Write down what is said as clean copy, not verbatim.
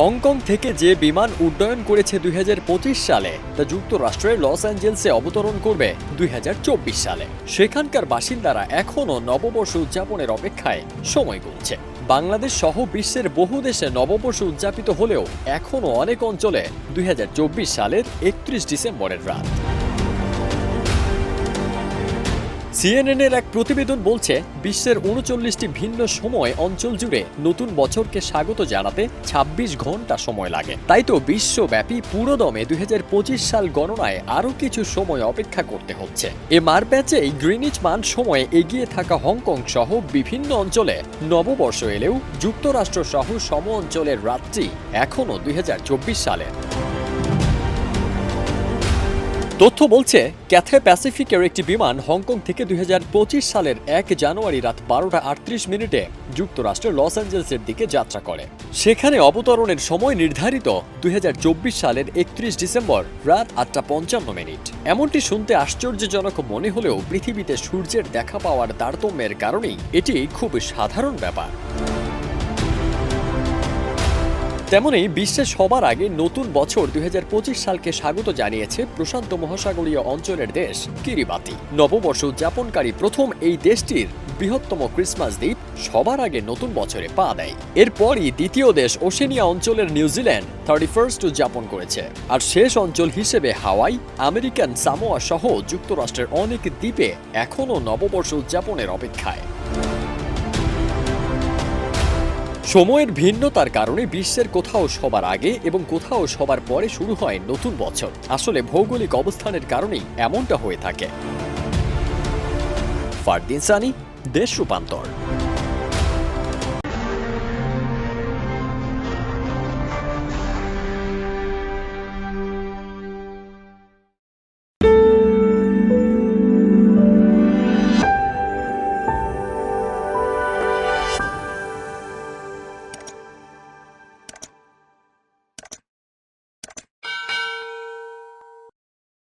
Hong Kong থেকে যে বিমান উড্ডয়ন করেছে 2025 সালে তা যুক্তরাষ্ট্রের লস অ্যাঞ্জেলসে অবতরণ করবে 2024 সালে। সেখানকার বাসিন্দারা এখনও নববর্ষ উদযাপনের অপেক্ষায় সময় গুনছে। বাংলাদেশ সহ বিশ্বের বহু দেশে নববর্ষ উদযাপিত হলেও এখনও অনেক অঞ্চলে 2024 সালের 31 ডিসেম্বরের রাত। সিএনএনের এক প্রতিবেদন বলছে বিশ্বের 39টি ভিন্ন সময় অঞ্চল জুড়ে নতুন বছরকে স্বাগত জানাতে 26 ঘন্টা সময় লাগে। তাই তো বিশ্বব্যাপী পুরোদমে 2025 সাল গণনায় আরও কিছু সময় অপেক্ষা করতে হচ্ছে। এ মারপ্যাচেই গ্রিনিচ মান সময়ে এগিয়ে থাকা হংকং সহ বিভিন্ন অঞ্চলে নববর্ষ এলেও যুক্তরাষ্ট্র সহ সম অঞ্চলের রাতটি এখনও 2024 সালের। তথ্য বলছে ক্যাথে প্যাসিফিকের একটি বিমান হংকং থেকে 2025 সালের 1 জানুয়ারি রাত 12:38 যুক্তরাষ্ট্রের লস অ্যাঞ্জেলসের দিকে যাত্রা করে। সেখানে অবতরণের সময় নির্ধারিত 2024 সালের 31 ডিসেম্বর রাত 8:55। এমনটি শুনতে আশ্চর্যজনক মনে হলেও পৃথিবীতে সূর্যের দেখা পাওয়ার তারতম্যের কারণেই এটি খুব সাধারণ ব্যাপার। তেমনি বিশ্বে সবার আগে নতুন বছর 2025 সালকে স্বাগত জানিয়েছে প্রশান্ত মহাসাগরীয় অঞ্চলের দেশ কিরিবাতি। নববর্ষ উদযাপনকারী প্রথম এই দেশটির বৃহত্তম ক্রিসমাস দ্বীপ সবার আগে নতুন বছরে পা দেয়। এরপরই দ্বিতীয় দেশ ওশেনিয়া অঞ্চলের নিউজিল্যান্ড 31st উদযাপন করেছে। আর শেষ অঞ্চল হিসেবে হাওয়াই, আমেরিকান সামোয়া সহ যুক্তরাষ্ট্রের অনেক দ্বীপে এখনও নববর্ষ উদযাপনের অপেক্ষায়। সময়ের ভিন্নতার কারণে বিশ্বের কোথাও সবার আগে এবং কোথাও সবার পরে শুরু হয় নতুন বছর। আসলে ভৌগোলিক অবস্থানের কারণেই এমনটা হয়ে থাকে। ফারদিন সানি, দেশ রূপান্তর।